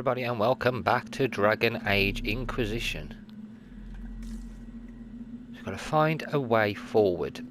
everybody, and welcome back to Dragon Age Inquisition. We've got to find a way forward.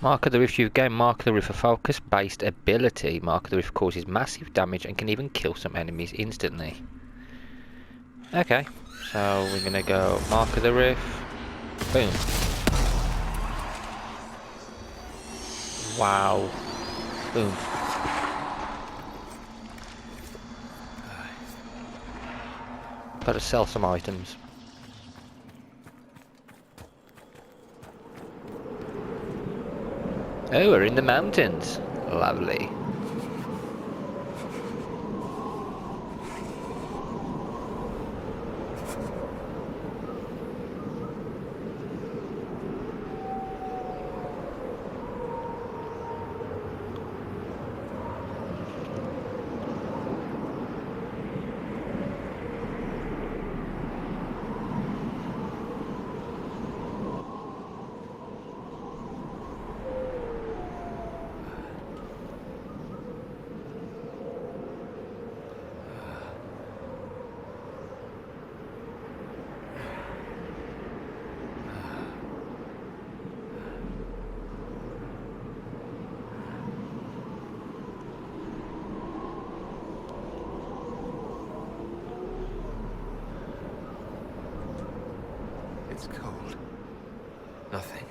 Mark of the Rift. You've gained Mark of the Rift, a focus-based ability. Mark of the Rift causes massive damage and can even kill some enemies instantly. Okay, so we're gonna go Mark of the Rift. Boom. Wow. Boom. Gotta sell some items. Oh, we're in the mountains. Lovely. It's cold. Nothing.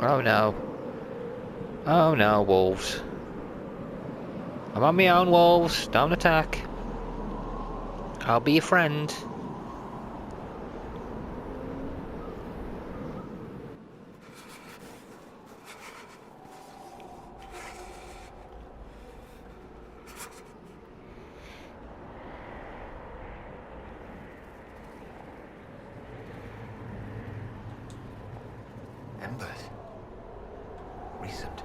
Oh no. Oh no, wolves. I'm on my own, wolves. Don't attack. I'll be your friend. Embers. Recent.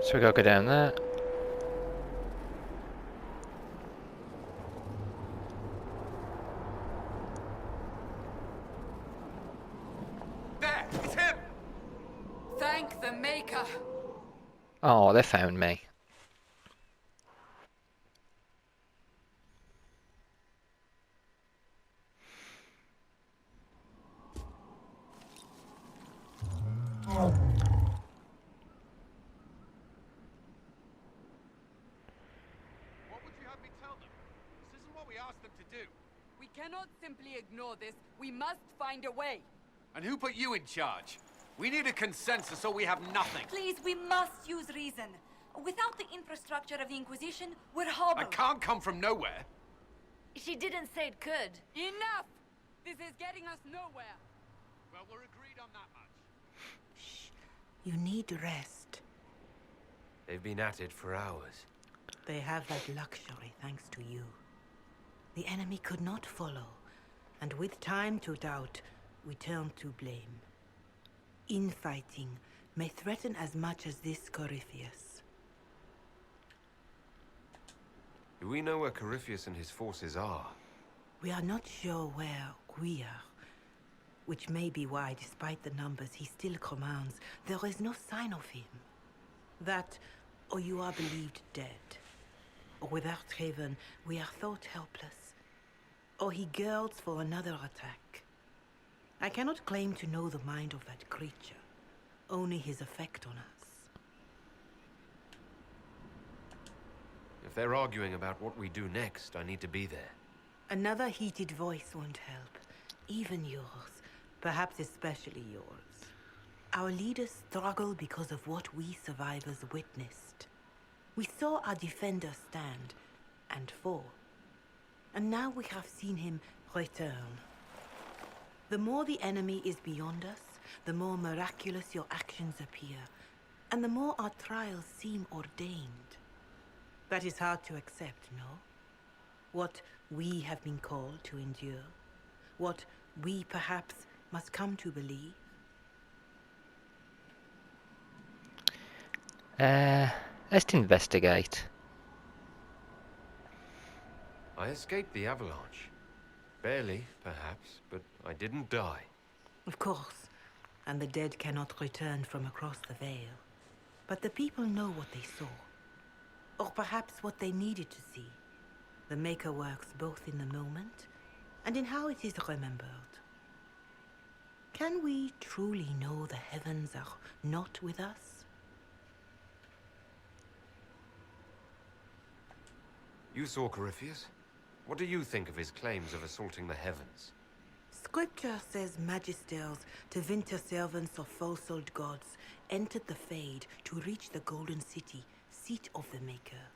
So we gotta go down there. There! It's him! Thank the Maker! Oh, they found me. What would you have me tell them? This isn't what we asked them to do. We cannot simply ignore this. We must find a way. And who put you in charge? We need a consensus or we have nothing. Please, we must use reason. Without the infrastructure of the Inquisition, we're hobbled. I can't come from nowhere. She didn't say it could. Enough! This is getting us nowhere. Well, we're agreed on that much. Shh. You need rest. They've been at it for hours. They have that luxury thanks to you. The enemy could not follow, and with time to doubt, we turn to blame. Infighting may threaten as much as this Corypheus. Do we know where Corypheus and his forces are? We are not sure where we are. Which may be why, despite the numbers he still commands, there is no sign of him. That, or you are believed dead. Or without Haven, we are thought helpless. Or he girds for another attack. I cannot claim to know the mind of that creature. Only his effect on us. If they're arguing about what we do next, I need to be there. Another heated voice won't help. Even yours. Perhaps especially yours. Our leaders struggle because of what we survivors witnessed. We saw our defender stand and fall. And now we have seen him return. The more the enemy is beyond us, the more miraculous your actions appear, and the more our trials seem ordained. That is hard to accept, no? What we have been called to endure, what we perhaps must come to believe. Let's investigate. I escaped the avalanche. Barely, perhaps, but I didn't die. Of course, and the dead cannot return from across the veil. But the people know what they saw. Or perhaps what they needed to see. The Maker works both in the moment and in how it is remembered. Can we truly know the heavens are not with us? You saw Corypheus? What do you think of his claims of assaulting the heavens? Scripture says magisters, divinter servants of false-souled gods, entered the Fade to reach the Golden City, seat of the Maker.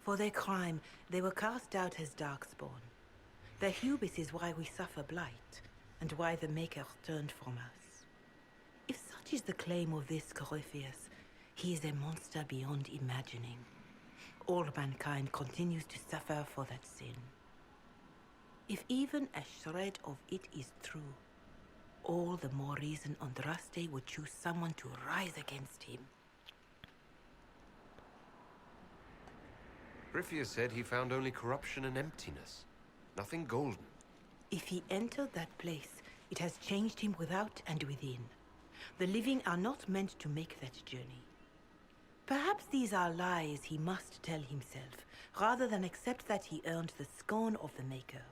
For their crime, they were cast out as darkspawn. Their hubris is why we suffer blight, and why the Maker turned from us. If such is the claim of this Corypheus, he is a monster beyond imagining. All mankind continues to suffer for that sin. If even a shred of it is true, all the more reason Andraste would choose someone to rise against him. Corypheus said he found only corruption and emptiness. Nothing golden. If he entered that place, it has changed him without and within. The living are not meant to make that journey. Perhaps these are lies he must tell himself, rather than accept that he earned the scorn of the Maker.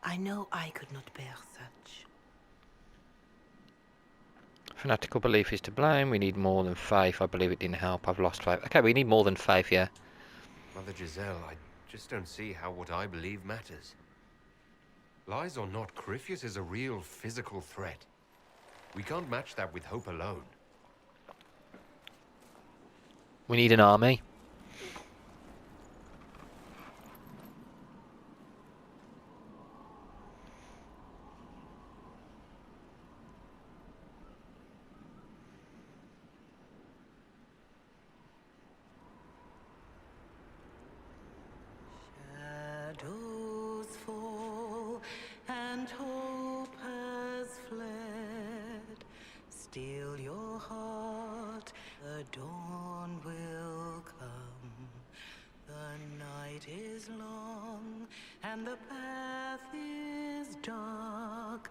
I know I could not bear such. Fanatical belief is to blame. We need more than faith. I believe it didn't help. I've lost faith. Okay, we need more than faith, yeah. Mother Giselle, I just don't see how what I believe matters. Lies or not, Corypheus is a real physical threat. We can't match that with hope alone. We need an army. Shadows fall and hope has fled. Still your heart, the dawn will come. The night is long and the path is dark.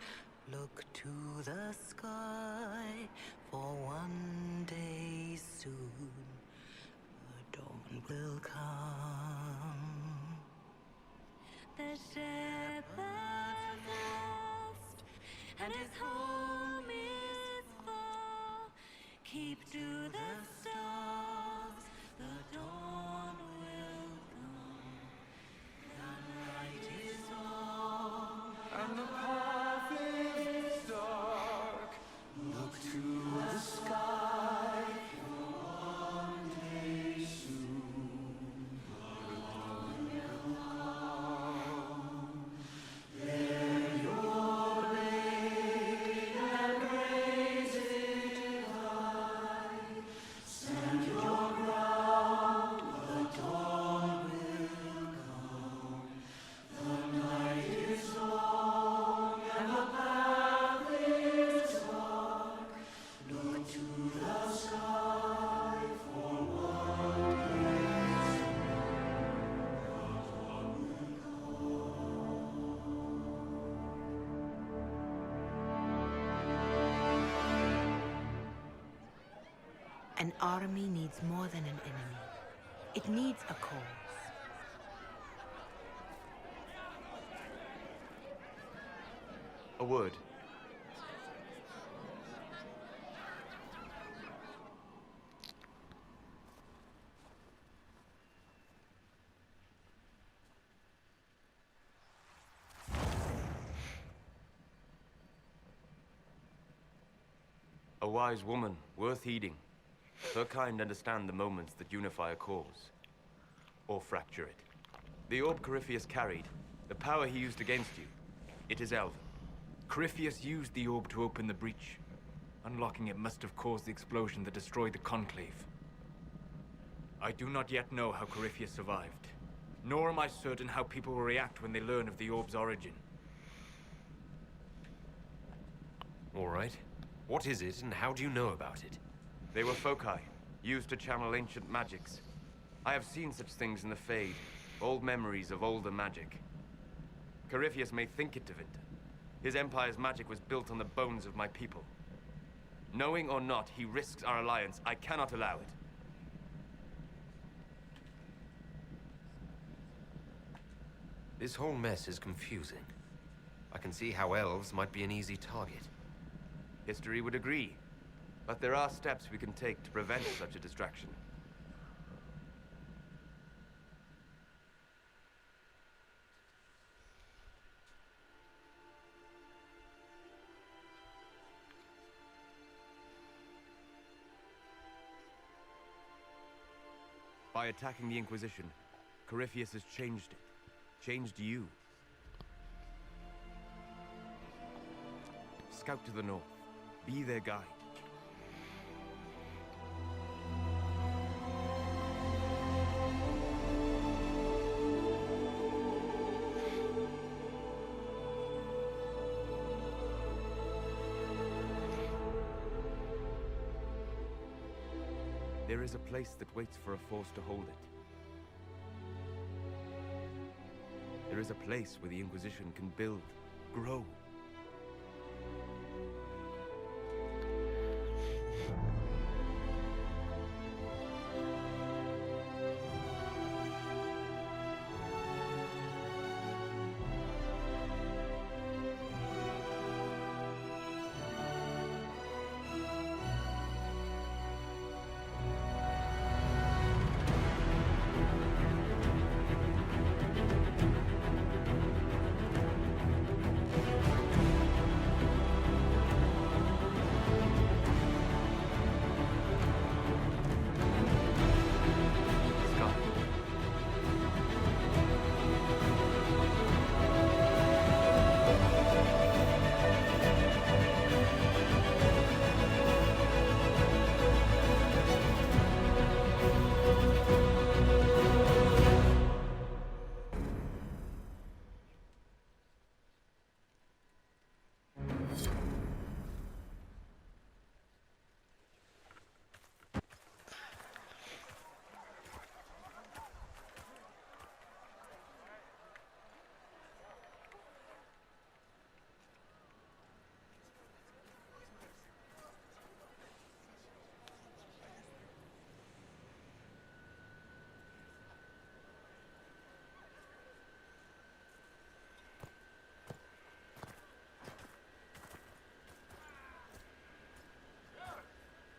Look to the sky, for one day soon the dawn will come. The shepherd lost, and his home is far. Keep to the stars, the dawn will come. The night is long, and the path is dark. Look to the sky, for one day soon the dawn will come. Bear your blade and raise it high. Stand your ground, the dawn will come. The night is long and the path is dark. Look to the sky, for one day soon An army needs more than an enemy. It needs a cause. A word. A wise woman, worth heeding. Her kind understand the moments that unify a cause. Or fracture it. The orb Corypheus carried, the power he used against you, it is Elven. Corypheus used the orb to open the breach. Unlocking it must have caused the explosion that destroyed the Conclave. I do not yet know how Corypheus survived, nor am I certain how people will react when they learn of the orb's origin. All right. What is it, and how do you know about it? They were foci, used to channel ancient magics. I have seen such things in the Fade, old memories of older magic. Corypheus may think it to Vinter. His empire's magic was built on the bones of my people. Knowing or not, he risks our alliance. I cannot allow it. This whole mess is confusing. I can see how elves might be an easy target. History would agree. But there are steps we can take to prevent such a distraction. By attacking the Inquisition, Corypheus has changed it. Changed you. Scout to the north. Be their guide. There is a place that waits for a force to hold it. There is a place where the Inquisition can build, grow.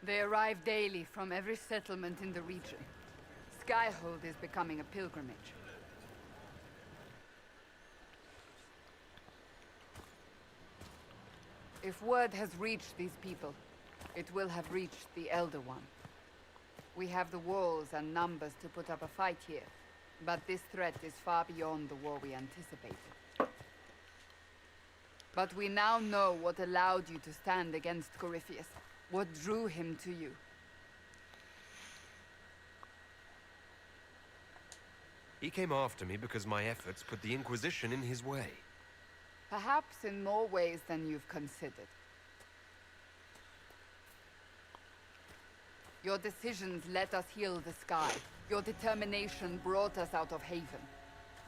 They arrive daily from every settlement in the region. Skyhold is becoming a pilgrimage. If word has reached these people, it will have reached the Elder One. We have the walls and numbers to put up a fight here, but this threat is far beyond the war we anticipated. But we now know what allowed you to stand against Corypheus, what drew him to you. He came after me because my efforts put the Inquisition in his way. Perhaps in more ways than you've considered. Your decisions let us heal the sky. Your determination brought us out of Haven.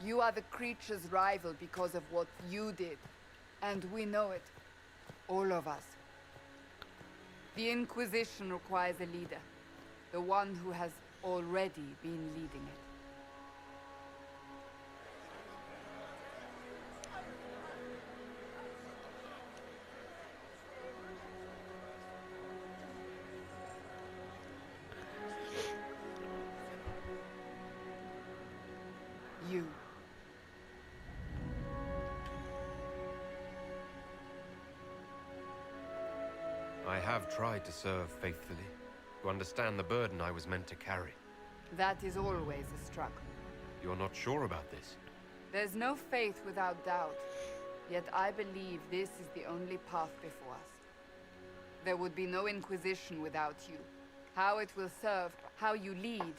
You are the creature's rival because of what you did. And we know it. All of us. The Inquisition requires a leader. The one who has already been leading it. You. I have tried to serve faithfully, to understand the burden I was meant to carry. That is always a struggle. You're not sure about this? There's no faith without doubt. Yet I believe this is the only path before us. There would be no Inquisition without you. How it will serve, how you lead,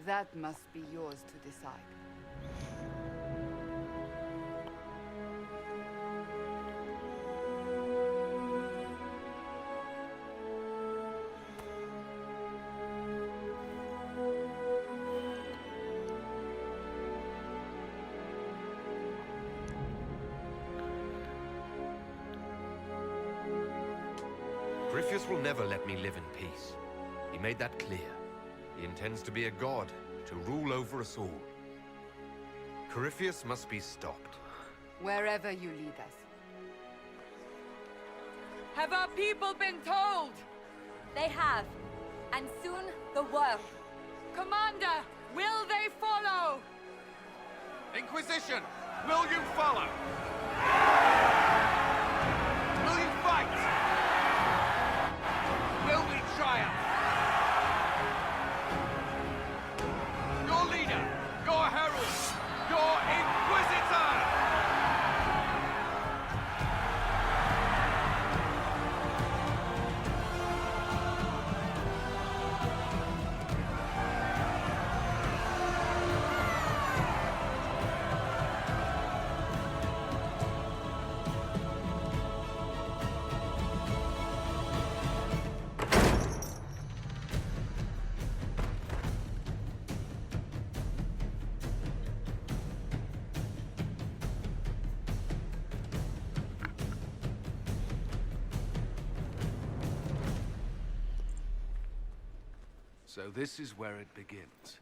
that must be yours to decide. Griffius will never let me live in peace. He made that clear. He intends to be a god, to rule over us all. Corypheus must be stopped. Wherever you lead us. Have our people been told? They have. And soon, the world. Commander, will they follow? Inquisition, will you follow? Will you fight? Will we triumph? Your leader, your herald, your Inquisitor! So this is where it begins.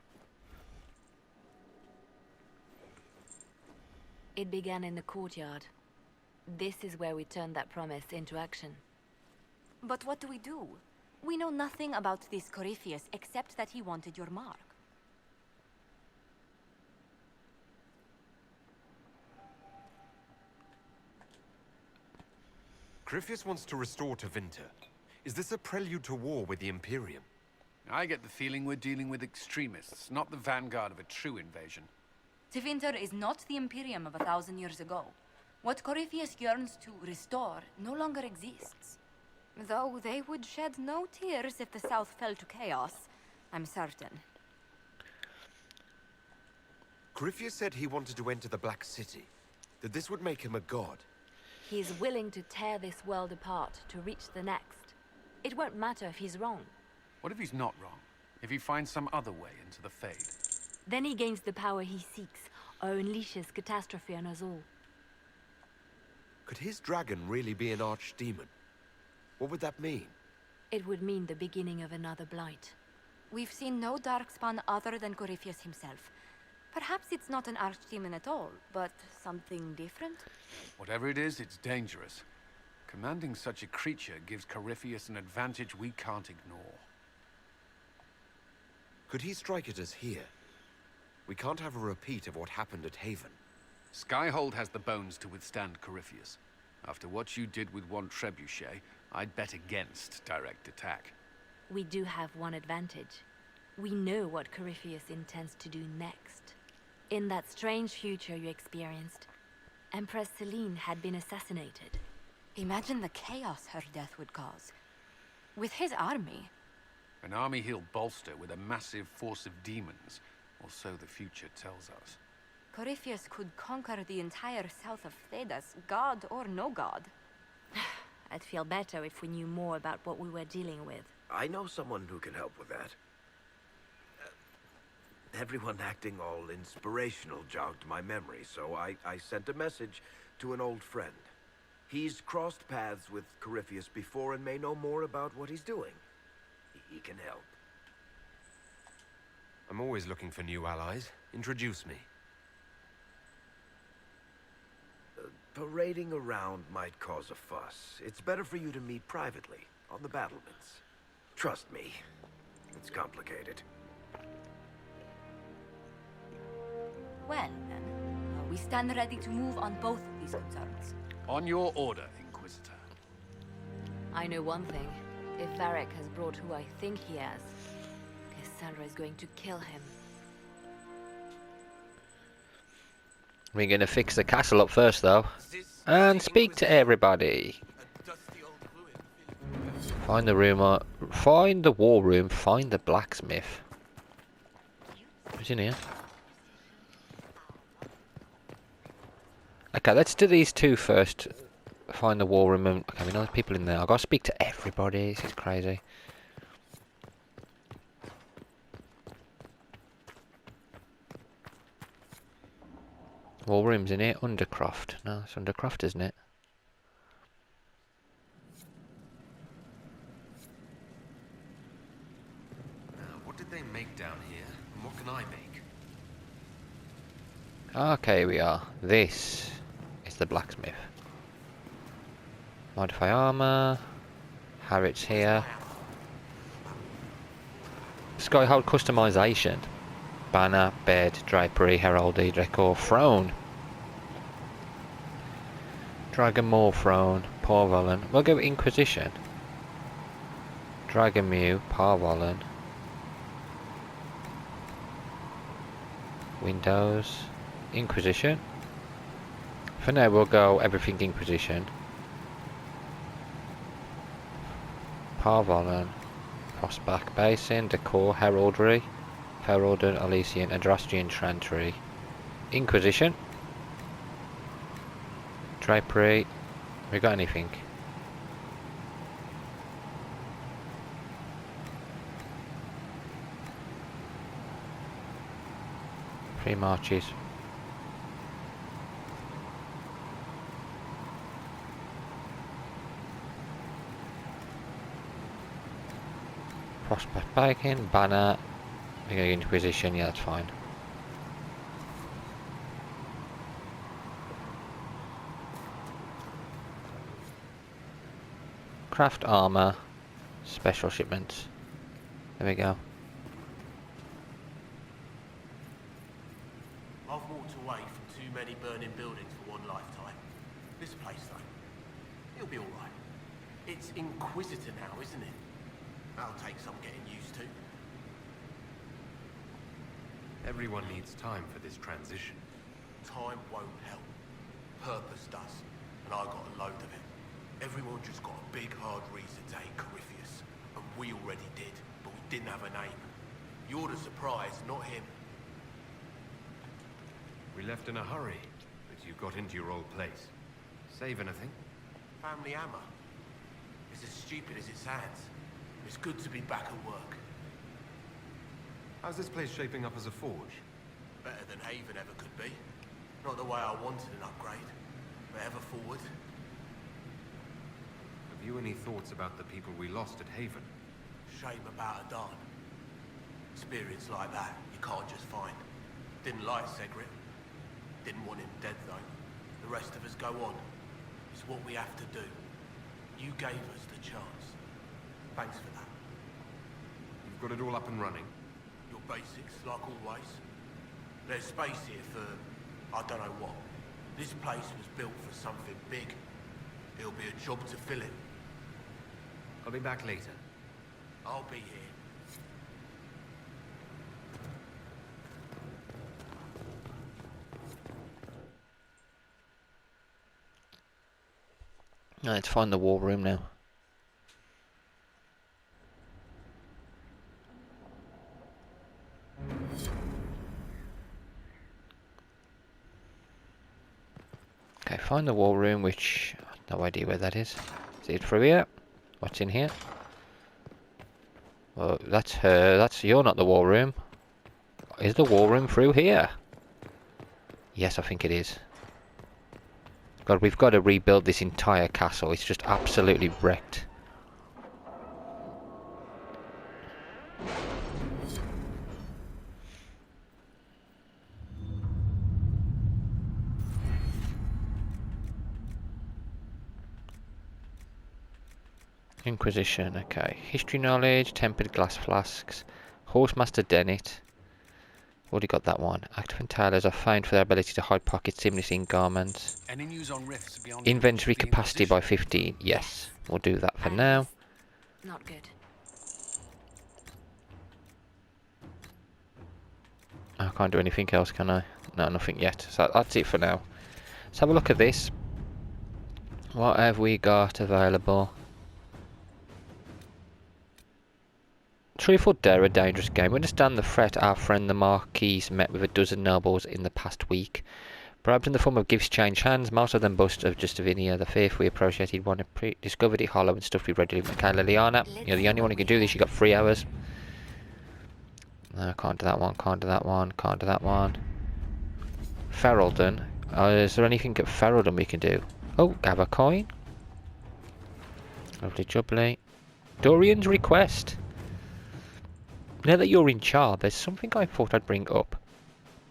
It began in the courtyard. This is where we turned that promise into action. But what do we do? We know nothing about this Corypheus except that he wanted your mark. Corypheus wants to restore Tevinter. Is this a prelude to war with the Imperium? I get the feeling we're dealing with extremists, not the vanguard of a true invasion. Tevinter is not the Imperium of 1,000 years ago. What Corypheus yearns to restore no longer exists. Though they would shed no tears if the South fell to chaos, I'm certain. Corypheus said he wanted to enter the Black City, that this would make him a god. He's willing to tear this world apart to reach the next. It won't matter if he's wrong. What if he's not wrong? If he finds some other way into the Fade? Then he gains the power he seeks, or unleashes catastrophe on us all. Could his dragon really be an archdemon? What would that mean? It would mean the beginning of another blight. We've seen no darkspawn other than Corypheus himself. Perhaps it's not an archdemon at all, but something different? Whatever it is, it's dangerous. Commanding such a creature gives Corypheus an advantage we can't ignore. Could he strike at us here? We can't have a repeat of what happened at Haven. Skyhold has the bones to withstand Corypheus. After what you did with one trebuchet, I'd bet against direct attack. We do have one advantage. We know what Corypheus intends to do next. In that strange future you experienced, Empress Celine had been assassinated. Imagine the chaos her death would cause. With his army. An army he'll bolster with a massive force of demons, or so the future tells us. Corypheus could conquer the entire south of Thedas, god or no god. I'd feel better if we knew more about what we were dealing with. I know someone who can help with that. Everyone acting all inspirational jogged my memory, so I sent a message to an old friend. He's crossed paths with Corypheus before and may know more about what he's doing. He can help. I'm always looking for new allies. Introduce me. Parading around might cause a fuss. It's better for you to meet privately, on the battlements. Trust me, it's complicated. Well, then, we stand ready to move on both of these concerns. On your order, Inquisitor. I know one thing. If Varric has brought who I think he has, Cassandra is going to kill him. We're going to fix the castle up first, though. And speak to everybody. Find the room, find the war room, find the blacksmith. Who's in here? Okay, let's do these two first. Find the war room. And, okay, we know there's people in there. I've got to speak to everybody. This is crazy. War room's in here. Undercroft. No, it's Undercroft, isn't it? What did they make down here? And what can I make? Okay, here we are. This is the blacksmith. Modify armor. Harriet's here. Skyhold customization. Banner, bed, drapery, heraldry, decor, throne. Dragon Maw throne, Parvolan. We'll go with Inquisition. Dragon Mew, Parvolan. Windows, Inquisition. For now we'll go everything Inquisition. Parvolan, Frostback Basin, Decor, Heraldry, Heraldry, Elysian, Adrastian Chantry, Inquisition, Drapery. We got anything? Three marches. Prospect Bacon, Banner, we go Inquisition, yeah, that's fine. Craft armor, special shipments. There we go. I've walked away from too many burning buildings for one lifetime. This place, though, it'll be all right. It's Inquisitor now, isn't it? That'll take some getting used to. Everyone needs time for this transition. Time won't help. Purpose does. And I got a load of it. Everyone just got a big, hard reason to hate Corypheus. And we already did, but we didn't have a name. You're the surprise, not him. We left in a hurry, but you got into your old place. Save anything? Family hammer. It's as stupid as it sounds. It's good to be back at work. How's this place shaping up as a forge? Better than Haven ever could be. Not the way I wanted an upgrade, but ever forward. Have you any thoughts about the people we lost at Haven? Shame about a darn. Experience like that, you can't just find. Didn't like Segret. Didn't want him dead, though. The rest of us go on. It's what we have to do. You gave us the chance. Thanks for that. You've got it all up and running? Your basics, like always. There's space here for, I don't know what. This place was built for something big. It'll be a job to fill it. I'll be back later. I'll be here. Let's find the war room now. Okay, find the war room, which I have no idea where that is. Is it through here? What's in here? Well, that's her. That's you're not the war room. Is the war room through here? Yes, I think it is. God, we've got to rebuild this entire castle. It's just absolutely wrecked. Inquisition, okay. History knowledge, tempered glass flasks, Horsemaster Dennett. Already got that one. Active entailers are famed for their ability to hide pockets seamlessly in garments. Any news on rifts beyond Inventory the capacity by Inquisition? 15. Yes, we'll do that for And now. it's not good. I can't do anything else, can I? No, nothing yet. So that's it for now. Let's have a look at this. What have we got available? Truth or Dare, a dangerous game. We understand the threat our friend the Marquis met with a dozen nobles in the past week. Bribed in the form of gifts change hands, most of them bust of Justivinia the Fifth. We appropriated one, discovered it hollow and stuffed with readily. Michaela Liana, you're the only one who can do this. You got 3 hours. No, can't do that one, can't do that one, can't do that one. Ferelden. Is there anything at Ferelden we can do? Oh, gather coin. Lovely jubbly. Dorian's request. Now that you're in charge, there's something I thought I'd bring up.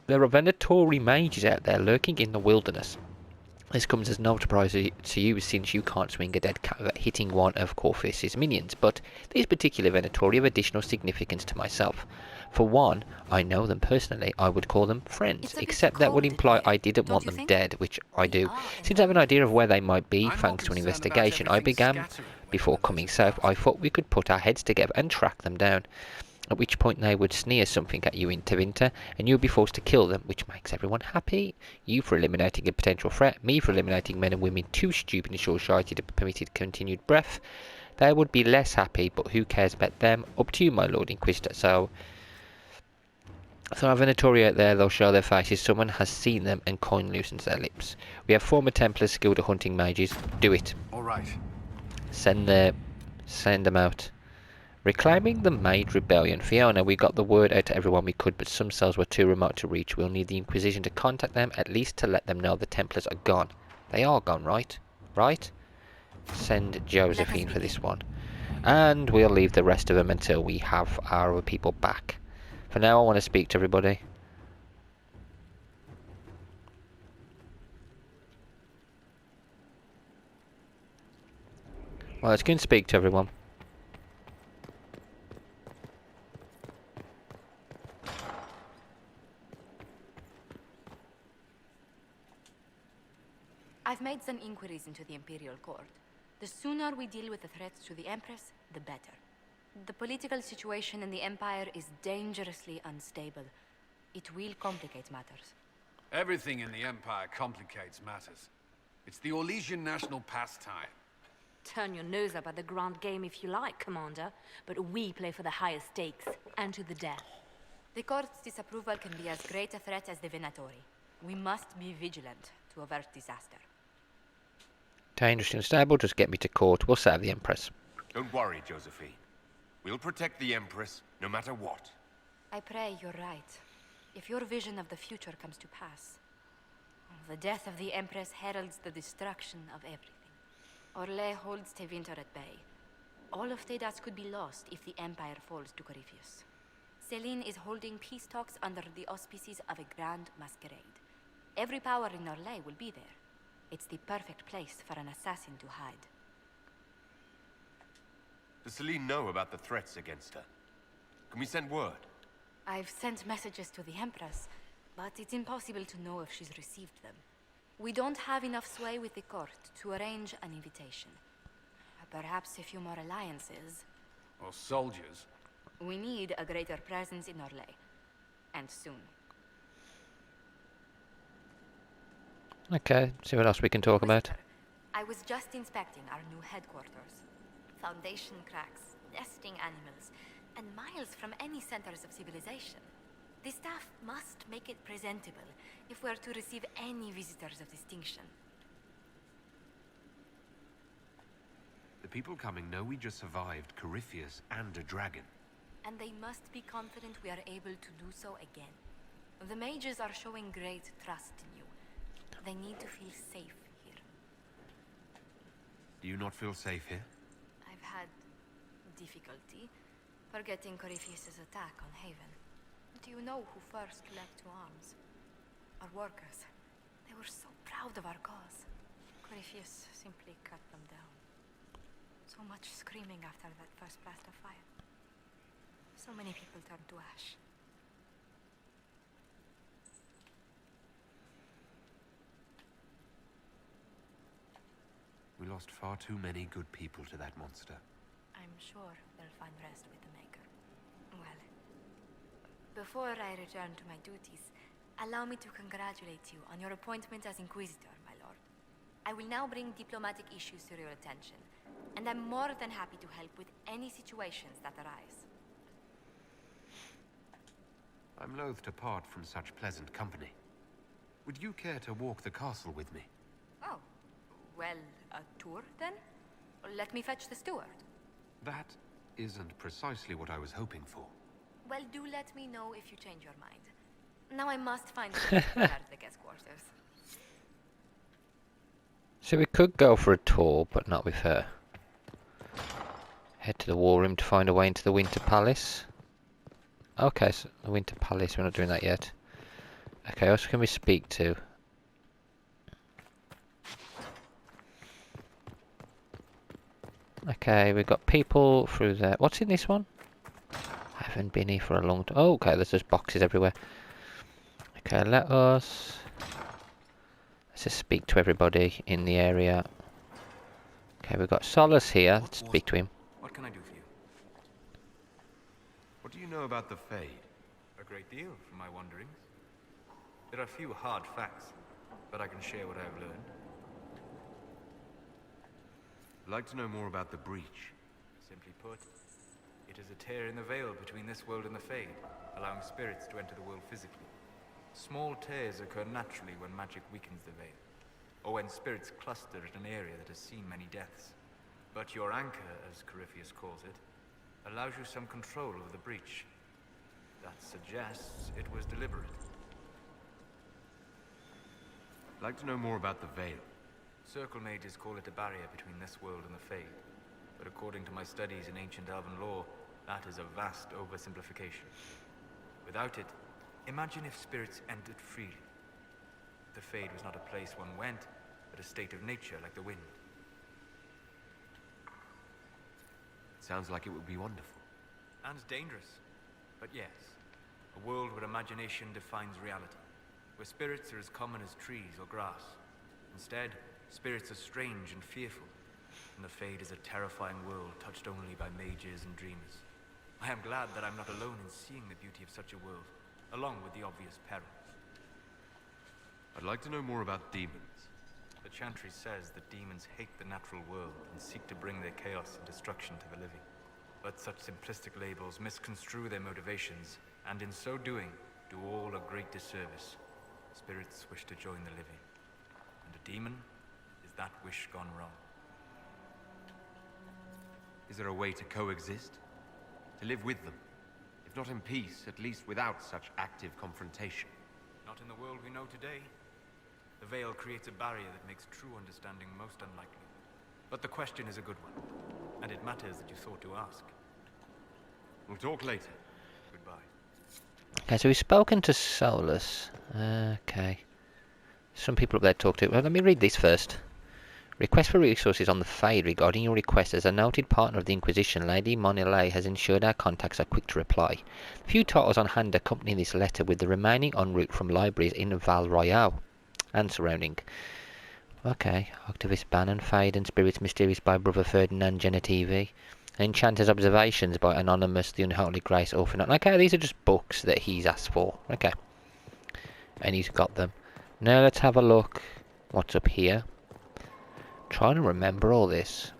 There are Venatori mages out there lurking in the wilderness. This comes as no surprise to you since you can't swing a dead cat without hitting one of Corfus's minions, but these particular Venatori have additional significance to myself. For one, I know them personally. I would call them friends, except that would imply I didn't want them dead, which I do. Since I have an idea of where they might be, thanks to an investigation I began before coming south, I thought we could put our heads together and track them down. At which point they would sneer something at you in Tevinter, and you would be forced to kill them, which makes everyone happy. You for eliminating a potential threat, me for eliminating men and women too stupid and short-sighted to be permitted continued breath. They would be less happy, but who cares about them? Up to you, my Lord Inquisitor. So our Venatori out there, they'll show their faces. Someone has seen them, and coin loosens their lips. We have former Templars skilled at hunting mages. Do it. All right. Send them out. Reclaiming the Maid Rebellion. Fiona, we got the word out to everyone we could, but some cells were too remote to reach. We'll need the Inquisition to contact them, at least to let them know the Templars are gone. They are gone, right? Right? Send Josephine for this one. And we'll leave the rest of them until we have our other people back. For now, I want to speak to everybody. Well, let's go and speak to everyone. I've made some inquiries into the Imperial Court. The sooner we deal with the threats to the Empress, the better. The political situation in the Empire is dangerously unstable. It will complicate matters. Everything in the Empire complicates matters. It's the Orlesian national pastime. Turn your nose up at the grand game if you like, Commander, but we play for the highest stakes, and to the death. The Court's disapproval can be as great a threat as the Venatori. We must be vigilant to avert disaster. Dangerous and unstable, just get me to court. We'll save the Empress. Don't worry, Josephine. We'll protect the Empress, no matter what. I pray you're right. If your vision of the future comes to pass, the death of the Empress heralds the destruction of everything. Orlais holds Tevinter at bay. All of Tedas could be lost if the Empire falls to Corypheus. Celine is holding peace talks under the auspices of a grand masquerade. Every power in Orlais will be there. It's the perfect place for an assassin to hide. Does Celine know about the threats against her? Can we send word? I've sent messages to the Empress, but it's impossible to know if she's received them. We don't have enough sway with the court to arrange an invitation. Perhaps a few more alliances. Or soldiers. We need a greater presence in Orlais. And soon. Okay, see what else we can talk about. I was just inspecting our new headquarters. Foundation cracks, nesting animals, and miles from any centers of civilization. The staff must make it presentable if we're to receive any visitors of distinction. The people coming know we just survived Corypheus and a dragon. And they must be confident we are able to do so again. The mages are showing great trust in you. They need to feel safe here. Do you not feel safe here? I've had difficulty forgetting Corypheus's attack on Haven. Do you know who first leapt to arms? Our workers. They were so proud of our cause. Corypheus simply cut them down. So So much screaming after that first blast of fire. So many people turned to ash. We lost far too many good people to that monster. I'm sure they'll find rest with the Maker. Well, before I return to my duties, allow me to congratulate you on your appointment as Inquisitor, my lord. I will now bring diplomatic issues to your attention, and I'm more than happy to help with any situations that arise. I'm loath to part from such pleasant company. Would you care to walk the castle with me? Oh, well, a tour then? Let me fetch the steward. That isn't precisely what I was hoping for. Well, do let me know if you change your mind. Now I must find a way to prepare the guest quarters. So we could go for a tour, but not with her. Head to the war room to find a way into the Winter Palace. Okay, so the Winter Palace, we're not doing that yet. Okay, who else can we speak to? Okay, we've got people through there. What's in this one? I haven't been here for a long time. Oh, okay, there's just boxes everywhere. Okay, let's just speak to everybody in the area. Okay, we've got Solace here. Let's speak to him. What can I do for you? What do you know about the Fade? A great deal, from my wanderings. There are few hard facts, but I can share what I've learned. I'd like to know more about the Breach. Simply put, it is a tear in the veil between this world and the Fade, allowing spirits to enter the world physically. Small tears occur naturally when magic weakens the veil, or when spirits cluster at an area that has seen many deaths. But your anchor, as Corypheus calls it, allows you some control over the breach. That suggests it was deliberate. I'd like to know more about the Veil. Circle mages call it a barrier between this world and the Fade, but according to my studies in ancient elven lore, that is a vast oversimplification. Without it, imagine if spirits entered freely. The Fade was not a place one went, but a state of nature like the wind. It sounds like it would be wonderful. And dangerous. But yes, a world where imagination defines reality, where spirits are as common as trees or grass. Instead, spirits are strange and fearful, and the Fade is a terrifying world touched only by mages and dreamers. I am glad that I'm not alone in seeing the beauty of such a world, along with the obvious perils. I'd like to know more about demons. The Chantry says that demons hate the natural world and seek to bring their chaos and destruction to the living. But such simplistic labels misconstrue their motivations, and in so doing, do all a great disservice. Spirits wish to join the living, and a demon is that wish gone wrong. Is there a way to coexist? To live with them? If not in peace, at least without such active confrontation? Not in the world we know today. The Veil creates a barrier that makes true understanding most unlikely. But the question is a good one, and it matters that you thought to ask. We'll talk later. Goodbye. Okay, so we've spoken to Solus. Okay. Some people up there talk to... Well, let me read this first. Request for resources on the Fade regarding your request. As a noted partner of the Inquisition, Lady Monilay has ensured our contacts are quick to reply. Few titles on hand accompany this letter, with the remaining en route from libraries in Val Royale and surrounding. Okay. Activist Bannon, Fade and Spirits Mysterious by Brother Ferdinand Genetivi. Enchanter's Observations by Anonymous, The Unholy Grace Orphanage. Okay, these are just books that he's asked for. Okay. And he's got them. Now let's have a look what's up here. Trying to remember all this.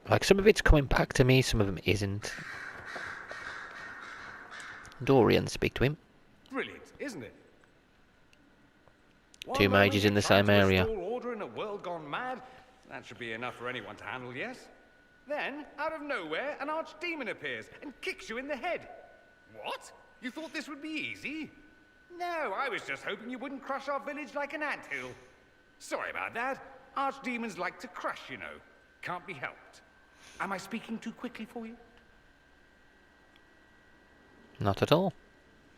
Like, some of it's coming back to me, some of them isn't. Dorian, speak to him. Brilliant, isn't it? Two mages in the same area. Order in a world gone mad. That should be enough for anyone to handle, yes? Then, out of nowhere, an archdemon appears and kicks you in the head. What? You thought this would be easy? No, I was just hoping you wouldn't crush our village like an anthill. Sorry about that. Archdemons like to crush, you know. Can't be helped. Am I speaking too quickly for you? Not at all.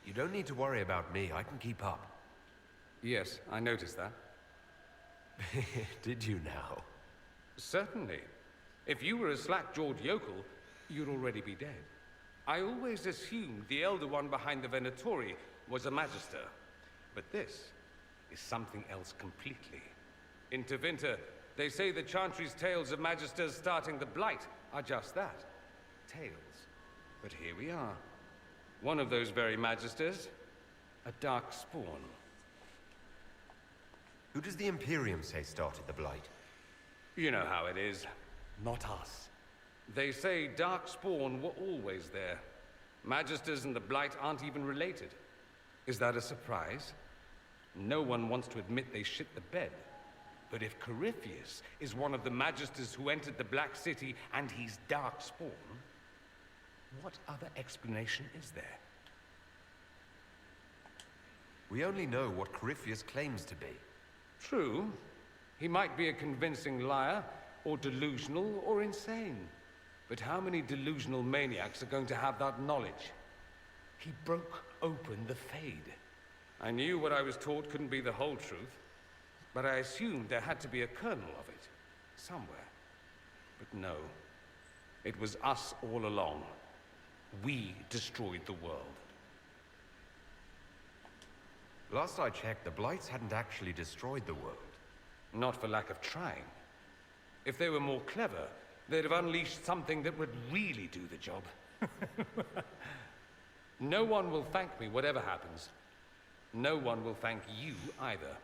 You don't need to worry about me. I can keep up. Yes, I noticed that. Did you now? Certainly. If you were a slack-jawed yokel, you'd already be dead. I always assumed the Elder One behind the Venatori was a Magister. But this is something else completely. In Tevinter, they say the Chantry's tales of Magisters starting the Blight are just that. Tales. But here we are. One of those very Magisters, a dark spawn. Who does the Imperium say started the Blight? You know how it is. Not us. They say Darkspawn were always there. Magisters and the Blight aren't even related. Is that a surprise? No one wants to admit they shit the bed. But if Corypheus is one of the Magisters who entered the Black City and he's Darkspawn, what other explanation is there? We only know what Corypheus claims to be. True. He might be a convincing liar, or delusional, or insane. But how many delusional maniacs are going to have that knowledge? He broke open the Fade. I knew what I was taught couldn't be the whole truth, but I assumed there had to be a kernel of it, somewhere. But no, it was us all along. We destroyed the world. Last I checked, the Blights hadn't actually destroyed the world. Not for lack of trying. If they were more clever, they'd have unleashed something that would really do the job. No one will thank me, whatever happens. No one will thank you either.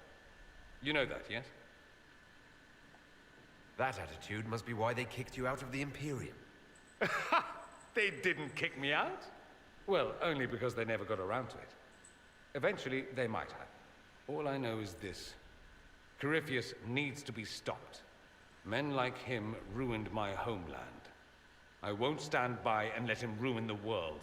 You know that, yes? That attitude must be why they kicked you out of the Imperium. They didn't kick me out? Well, only because they never got around to it. Eventually, they might have. All I know is this. Corypheus needs to be stopped. Men like him ruined my homeland. I won't stand by and let him ruin the world.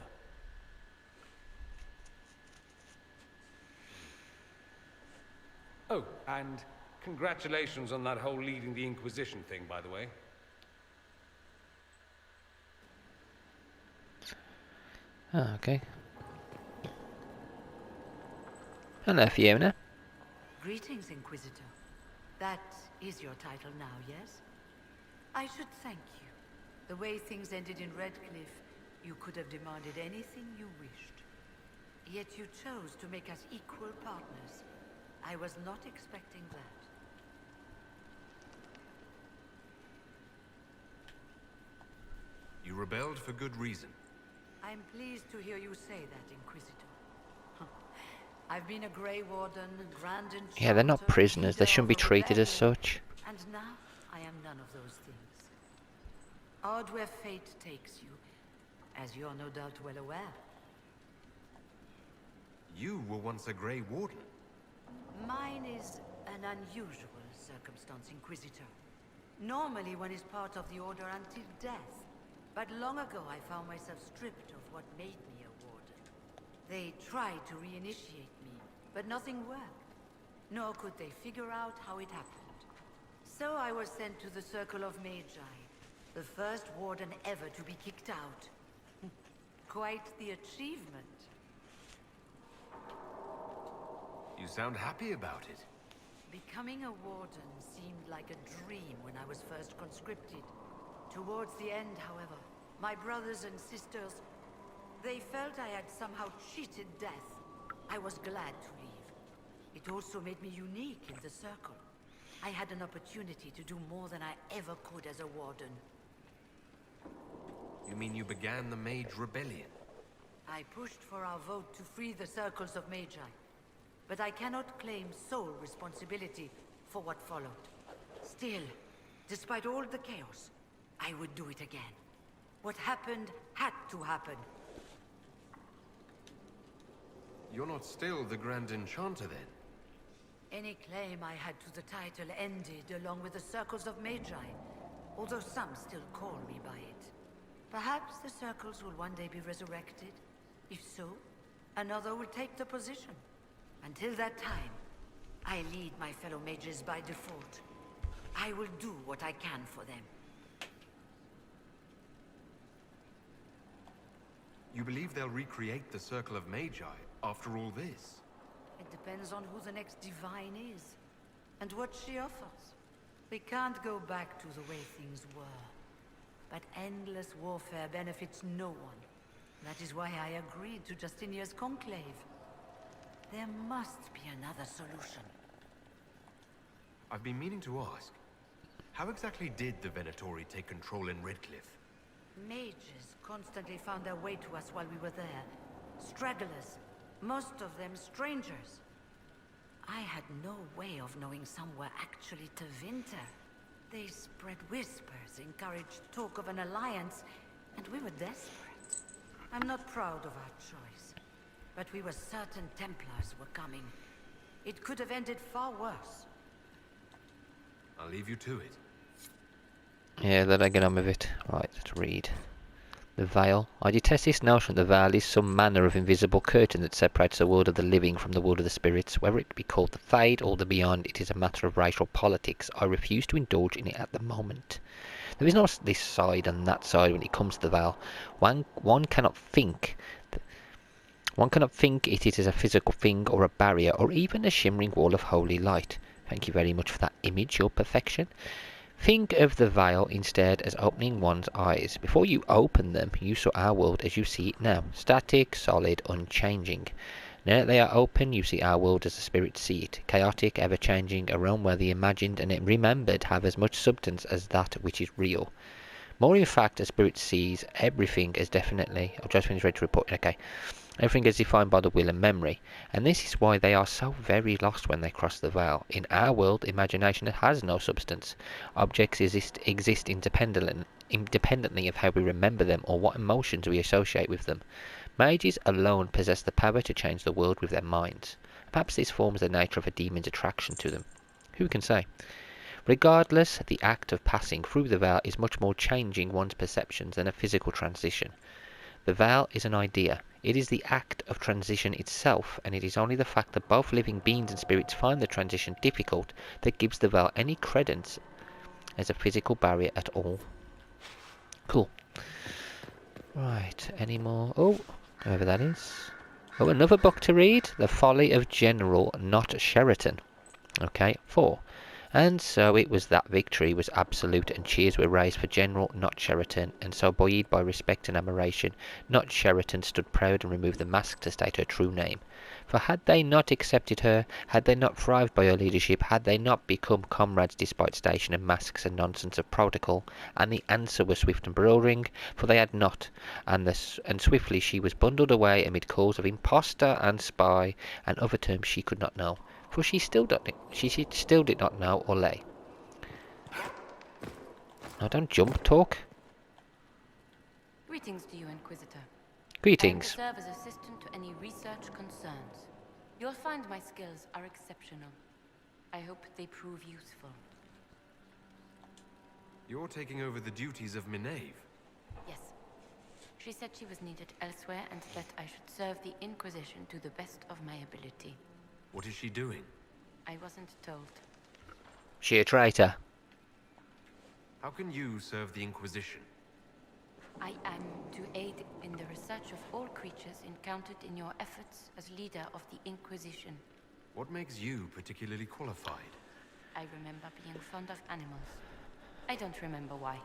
Oh, and congratulations on that whole leading the Inquisition thing, by the way. Oh, okay. Hello, Fiona. Greetings, Inquisitor. That is your title now, yes? I should thank you. The way things ended in Redcliffe, you could have demanded anything you wished. Yet you chose to make us equal partners. I was not expecting that. You rebelled for good reason. I'm pleased to hear you say that, Inquisitor. I've been a Grey Warden, Grand Enchanter... Yeah, they're not prisoners. They shouldn't be treated as such. And now, I am none of those things. Odd where fate takes you, as you're no doubt well aware. You were once a Grey Warden. Mine is an unusual circumstance, Inquisitor. Normally one is part of the Order until death. But long ago I found myself stripped of what made me a Warden. They tried to reinitiate me, but nothing worked. Nor could they figure out how it happened. So I was sent to the Circle of Magi, the first Warden ever to be kicked out. Quite the achievement. You sound happy about it. Becoming a Warden seemed like a dream when I was first conscripted. Towards the end, however, my brothers and sisters, they felt I had somehow cheated death. I was glad to leave. It also made me unique in the Circle. I had an opportunity to do more than I ever could as a Warden. You mean you began the Mage Rebellion? I pushed for our vote to free the Circles of Magi. But I cannot claim sole responsibility for what followed. Still, despite all the chaos, I would do it again. What happened had to happen. You're not still the Grand Enchanter, then? Any claim I had to the title ended along with the Circles of Magi, although some still call me by it. Perhaps the Circles will one day be resurrected. If so, another will take the position. Until that time, I lead my fellow mages by default. I will do what I can for them. You believe they'll recreate the Circle of Magi after all this? It depends on who the next divine is, and what she offers. We can't go back to the way things were. But endless warfare benefits no one. That is why I agreed to Justinia's conclave. There must be another solution. I've been meaning to ask, how exactly did the Venatori take control in Redcliffe? Mages constantly found their way to us while we were there. Stragglers, most of them strangers. I had no way of knowing some were actually Tevinter. They spread whispers, encouraged talk of an alliance, and we were desperate. I'm not proud of our choice, but we were certain Templars were coming. It could have ended far worse. I'll leave you to it. Yeah, let I get on with it. Right, let's read. The Veil. I detest this notion that the Veil is some manner of invisible curtain that separates the world of the living from the world of the spirits. Whether it be called the Fade or the Beyond, it is a matter of racial politics. I refuse to indulge in it at the moment. There is no this side and that side when it comes to the Veil. One cannot think it is a physical thing or a barrier or even a shimmering wall of holy light. Thank you very much for that image, your perfection. Think of the Veil instead as opening one's eyes. Before you open them, you saw our world as you see it now. Static, solid, unchanging. Now that they are open, you see our world as the spirits see it. Chaotic, ever-changing, a realm where the imagined and remembered have as much substance as that which is real. More in fact, a spirit sees everything as definitely... I've just finished ready to report. Okay. Everything is defined by the will and memory, and this is why they are so very lost when they cross the Veil. In our world, imagination has no substance. Objects exist independently of how we remember them or what emotions we associate with them. Mages alone possess the power to change the world with their minds. Perhaps this forms the nature of a demon's attraction to them. Who can say? Regardless, the act of passing through the Veil is much more changing one's perceptions than a physical transition. The Veil is an idea. It is the act of transition itself, and it is only the fact that both living beings and spirits find the transition difficult that gives the Veil any credence as a physical barrier at all. Cool. Right, any more? Oh, whoever that is. Oh, another book to read. The Folly of General Not Sheraton. Okay, 4. And so it was that victory was absolute, and cheers were raised for General Not Sheraton, and so buoyed by respect and admiration, Not Sheraton stood proud and removed the mask to state her true name. For had they not accepted her, had they not thrived by her leadership, had they not become comrades despite station and masks and nonsense of protocol, and the answer was swift and bewildering, for they had not, and swiftly she was bundled away amid calls of impostor and spy, and other terms she could not know. For she still did not know or lay. Now don't jump, talk. Greetings to you, Inquisitor. Greetings. I am to serve as assistant to any research concerns. You'll find my skills are exceptional. I hope they prove useful. You're taking over the duties of Minave. Yes. She said she was needed elsewhere and that I should serve the Inquisition to the best of my ability. What is she doing? I wasn't told. She a traitor. How can you serve the Inquisition? I am to aid in the research of all creatures encountered in your efforts as leader of the Inquisition. What makes you particularly qualified? I remember being fond of animals. I don't remember why.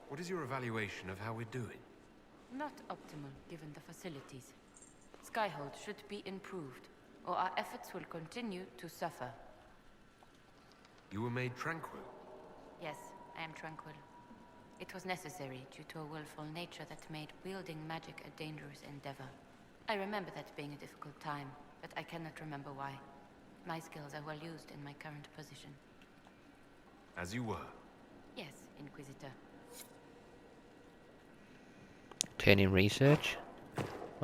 What is your evaluation of how we're doing? Not optimal, given the facilities. Skyhold should be improved, or our efforts will continue to suffer. You were made tranquil? Yes, I am tranquil. It was necessary due to a willful nature that made wielding magic a dangerous endeavor. I remember that being a difficult time, but I cannot remember why. My skills are well used in my current position. As you were? Yes, Inquisitor. Turn in research.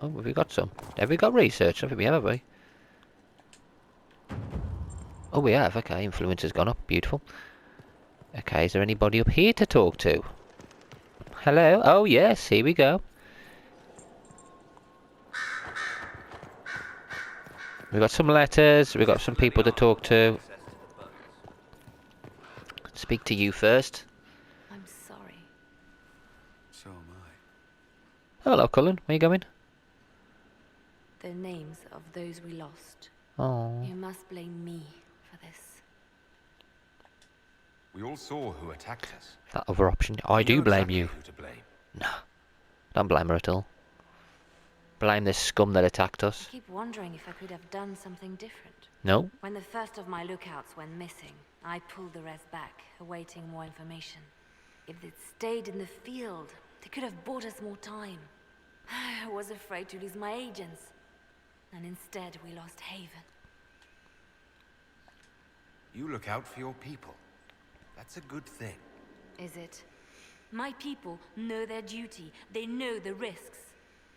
Oh, have we got some? Have we got research? I think we have we? Oh, we have. Okay, influence has gone up. Beautiful. Okay, is there anybody up here to talk to? Hello? Oh, yes, here we go. We've got some letters. We've got some people to talk to. Speak to you first. I'm sorry. So am I. Hello, Cullen. Where you going? The names of those we lost. Oh. You must blame me for this. We all saw who attacked us. That other option. I We do know blame exactly you. who to blame. No. Don't blame her at all. Blame the scum that attacked I us. keep wondering if I could have done something different. No? When the first of my lookouts went missing, I pulled the rest back, awaiting more information. If they'd stayed in the field, they could have bought us more time. I was afraid to lose my agents. And instead, we lost Haven. You look out for your people. That's a good thing. Is it? My people know their duty. They know the risks.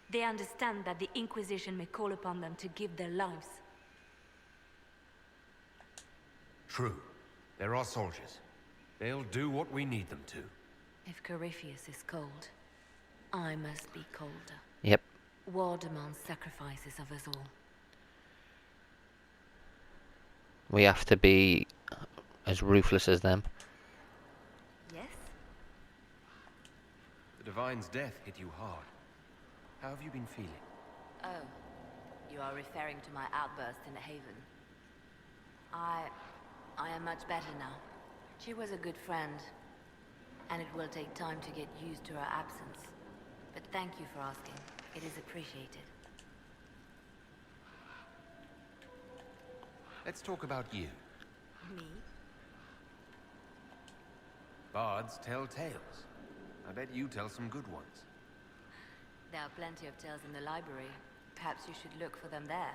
They understand that the Inquisition may call upon them to give their lives. True. There are soldiers. They'll do what we need them to. If Corypheus is cold, I must be colder. Yep. War demands sacrifices of us all. We have to be as ruthless as them. Yes? The Divine's death hit you hard. How have you been feeling? Oh, you are referring to my outburst in the Haven. I am much better now. She was a good friend, and it will take time to get used to her absence. But thank you for asking. It is appreciated. Let's talk about you. Me? Bards tell tales. I bet you tell some good ones. There are plenty of tales in the library. Perhaps you should look for them there.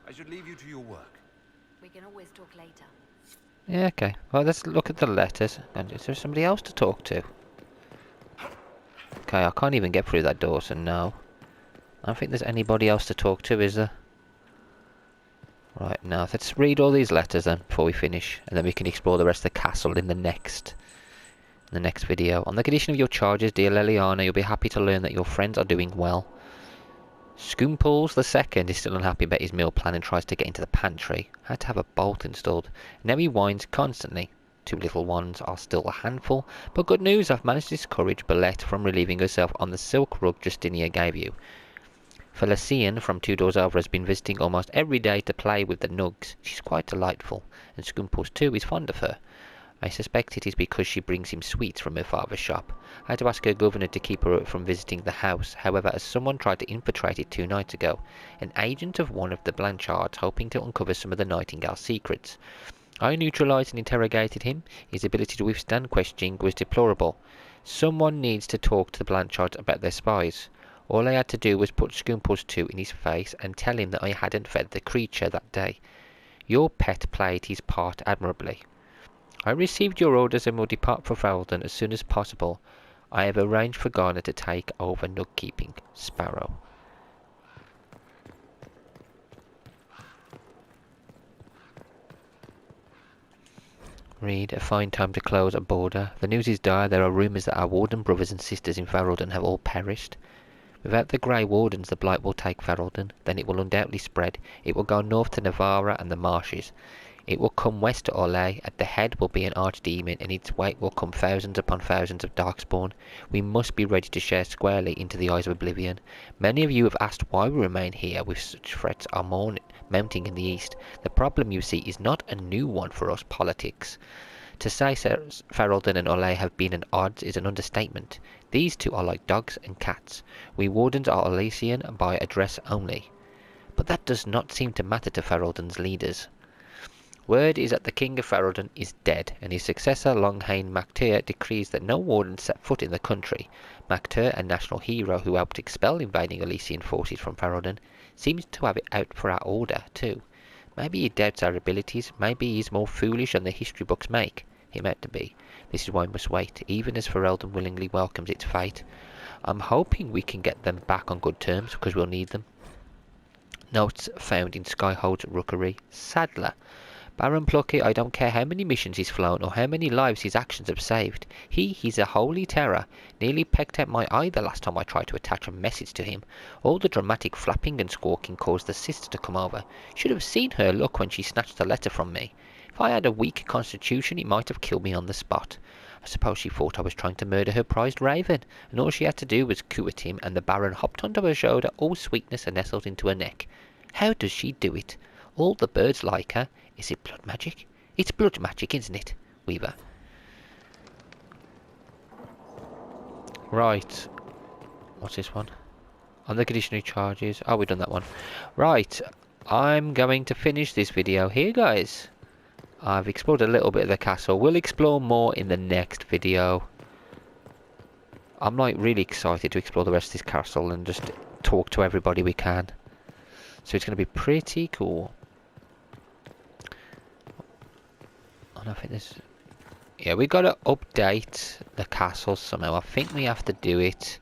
I should leave you to your work. We can always talk later. Yeah, okay. Well, let's look at the letters. And is there somebody else to talk to? Okay, I can't even get through that door, so no. I don't think there's anybody else to talk to, is there? Right, now let's read all these letters then before we finish, and then we can explore the rest of the castle in the next video. On the condition of your charges, dear Leliana, you'll be happy to learn that your friends are doing well. Scoompools the second is still unhappy about his meal plan and tries to get into the pantry. Had to have a bolt installed. Now he whines constantly. Two little ones are still a handful, but good news, I've managed to discourage Belette from relieving herself on the silk rug Justinia gave you. Felician from 2 doors over has been visiting almost every day to play with the nugs. She's quite delightful, and Scoompools too is fond of her. I suspect it is because she brings him sweets from her father's shop. I had to ask her governor to keep her from visiting the house. However, as someone tried to infiltrate it 2 nights ago, an agent of one of the Blanchards hoping to uncover some of the Nightingale's secrets. I neutralized and interrogated him. His ability to withstand questioning was deplorable. Someone needs to talk to the Blanchards about their spies. All I had to do was put Scoompools 2 in his face and tell him that I hadn't fed the creature that day. Your pet played his part admirably. I received your orders and will depart for Ferelden as soon as possible. I have arranged for Garner to take over nug keeping. Sparrow. Read, a fine time to close a border. The news is dire. There are rumours that our warden brothers and sisters in Ferelden have all perished. Without the Grey Wardens, the blight will take Ferelden. Then it will undoubtedly spread. It will go north to Navarra and the marshes. It will come west to Orlais. At the head will be an archdemon, and its wake will come thousands upon thousands of darkspawn. We must be ready to share squarely into the eyes of oblivion. Many of you have asked why we remain here with such threats are mounting in the east. The problem, you see, is not a new one for us politics. To say Ferelden and Orlais have been at odds is an understatement. These two are like dogs and cats. We Wardens are Orlaisian by address only. But that does not seem to matter to Ferelden's leaders. Word is that the King of Ferelden is dead, and his successor, Longhane Mactur, decrees that no warden set foot in the country. Mactur, a national hero who helped expel invading Elysian forces from Ferelden, seems to have it out for our order, too. Maybe he doubts our abilities, maybe he's more foolish than the history books make him out to be. This is why we must wait, even as Ferelden willingly welcomes its fate. I'm hoping we can get them back on good terms, because we'll need them. Notes found in Skyhold's rookery. Sadler. Baron Plucky, I don't care how many missions he's flown or how many lives his actions have saved. He's a holy terror. Nearly pecked out my eye the last time I tried to attach a message to him. All the dramatic flapping and squawking caused the sister to come over. Should have seen her look when she snatched the letter from me. If I had a weak constitution, he might have killed me on the spot. I suppose she thought I was trying to murder her prized raven, and all she had to do was coo at him, and the Baron hopped onto her shoulder, all sweetness, and nestled into her neck. How does she do it? All the birds like her. Is it blood magic? It's blood magic, isn't it? Weaver. Right. What's this one? Unconditional charges. Oh, we've done that one. Right. I'm going to finish this video here, guys. I've explored a little bit of the castle. We'll explore more in the next video. I'm like really excited to explore the rest of this castle and just talk to everybody we can. So it's going to be pretty cool. And I think this... Yeah, we got to update the castle somehow. I think we have to do it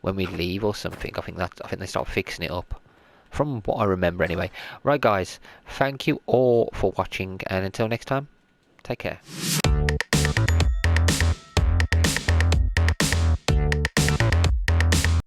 when we leave or something. I think they start fixing it up. From what I remember anyway. Right guys, thank you all for watching, and until next time, take care.